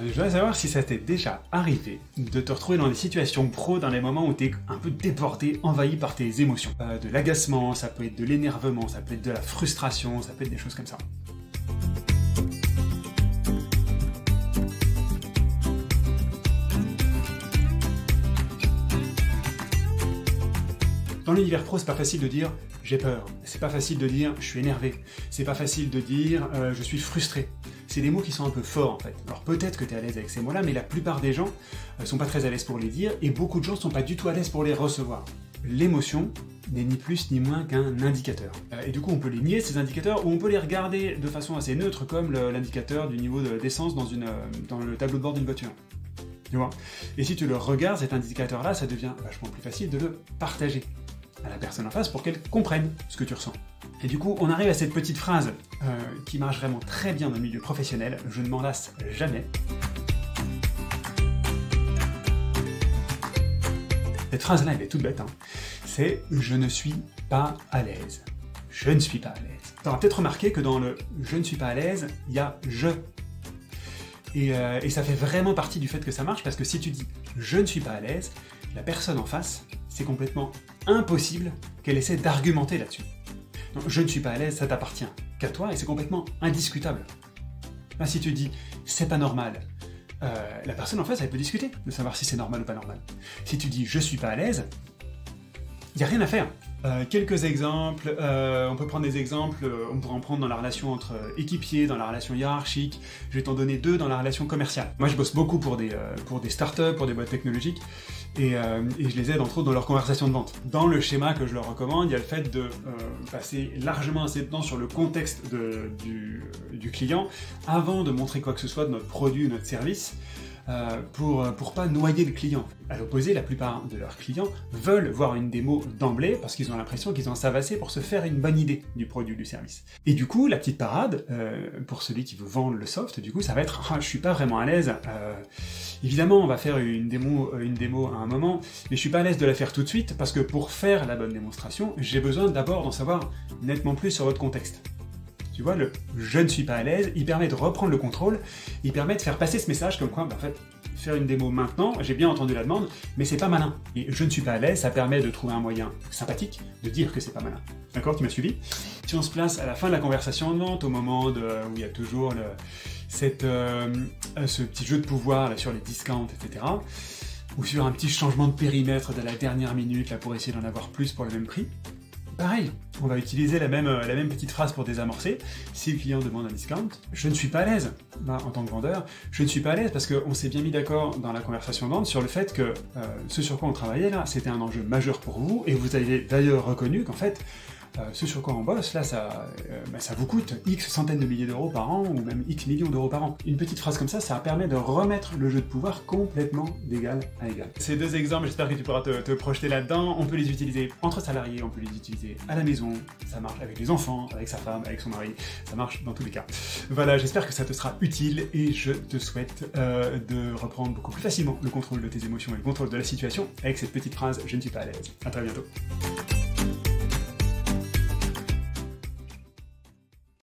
Je voudrais savoir si ça t'est déjà arrivé de te retrouver dans des situations pro, dans les moments où t'es un peu débordé, envahi par tes émotions. De l'agacement, ça peut être de l'énervement, ça peut être de la frustration, ça peut être des choses comme ça. Dans l'univers pro, c'est pas facile de dire j'ai peur, c'est pas facile de dire je suis énervé, c'est pas facile de dire je suis frustré. C'est des mots qui sont un peu forts en fait. Alors peut-être que tu es à l'aise avec ces mots-là, mais la plupart des gens sont pas très à l'aise pour les dire et beaucoup de gens sont pas du tout à l'aise pour les recevoir. L'émotion n'est ni plus ni moins qu'un indicateur. Et du coup, on peut les nier, ces indicateurs, ou on peut les regarder de façon assez neutre, comme l'indicateur du niveau d'essence dans le tableau de bord d'une voiture. Tu vois ? Et si tu le regardes, cet indicateur-là, ça devient vachement plus facile de le partager à la personne en face pour qu'elle comprenne ce que tu ressens. Et du coup, on arrive à cette petite phrase qui marche vraiment très bien dans le milieu professionnel, je ne m'en lasse jamais. Cette phrase-là, elle est toute bête, hein. C'est « je ne suis pas à l'aise ». Je ne suis pas à l'aise. Tu auras peut-être remarqué que dans le « je ne suis pas à l'aise », il y a « je ». Et ça fait vraiment partie du fait que ça marche, parce que si tu dis « je ne suis pas à l'aise », la personne en face, c'est complètement impossible qu'elle essaie d'argumenter là-dessus. Donc, je ne suis pas à l'aise, ça t'appartient qu'à toi, et c'est complètement indiscutable. Là, si tu dis « c'est pas normal », la personne en face, elle peut discuter de savoir si c'est normal ou pas normal. Si tu dis « je suis pas à l'aise », il n'y a rien à faire. Quelques exemples, on peut prendre des exemples, on pourrait en prendre dans la relation entre équipiers, dans la relation hiérarchique, je vais t'en donner deux dans la relation commerciale. Moi je bosse beaucoup pour des startups, pour des boîtes technologiques, et je les aide entre autres dans leur conversation de vente. Dans le schéma que je leur recommande, il y a le fait de passer largement assez de temps sur le contexte du client avant de montrer quoi que ce soit de notre produit ou notre service, pour pas noyer le client. À l'opposé, la plupart de leurs clients veulent voir une démo d'emblée parce qu'ils ont l'impression qu'ils en savent assez pour se faire une bonne idée du produit ou du service. Et du coup, la petite parade, pour celui qui veut vendre le soft, du coup, ça va être « ah, je suis pas vraiment à l'aise, évidemment, on va faire une démo à un moment, mais je suis pas à l'aise de la faire tout de suite parce que pour faire la bonne démonstration, j'ai besoin d'abord d'en savoir nettement plus sur votre contexte. » Tu vois, le « je ne suis pas à l'aise », il permet de reprendre le contrôle, il permet de faire passer ce message comme quoi, en fait, faire une démo maintenant, j'ai bien entendu la demande, mais c'est pas malin. Et « je ne suis pas à l'aise », ça permet de trouver un moyen sympathique de dire que c'est pas malin. D'accord, tu m'as suivi? Si on se place à la fin de la conversation de vente, au moment où il y a toujours ce petit jeu de pouvoir là, sur les discounts, etc., ou sur un petit changement de périmètre de la dernière minute là, pour essayer d'en avoir plus pour le même prix, pareil, on va utiliser la même petite phrase pour désamorcer. Si le client demande un discount, je ne suis pas à l'aise. Ben, en tant que vendeur, je ne suis pas à l'aise parce qu'on s'est bien mis d'accord dans la conversation de vente sur le fait que ce sur quoi on travaillait là, c'était un enjeu majeur pour vous, et vous avez d'ailleurs reconnu qu'en fait, ce sur quoi on bosse, là, ça vous coûte X centaines de milliers d'euros par an, ou même X millions d'euros par an. Une petite phrase comme ça permet de remettre le jeu de pouvoir complètement d'égal à égal. Ces deux exemples, j'espère que tu pourras te projeter là-dedans. On peut les utiliser entre salariés, on peut les utiliser à la maison, ça marche avec les enfants, avec sa femme, avec son mari, ça marche dans tous les cas. Voilà, j'espère que ça te sera utile, et je te souhaite de reprendre beaucoup plus facilement le contrôle de tes émotions et le contrôle de la situation avec cette petite phrase « je ne suis pas à l'aise ». À très bientôt.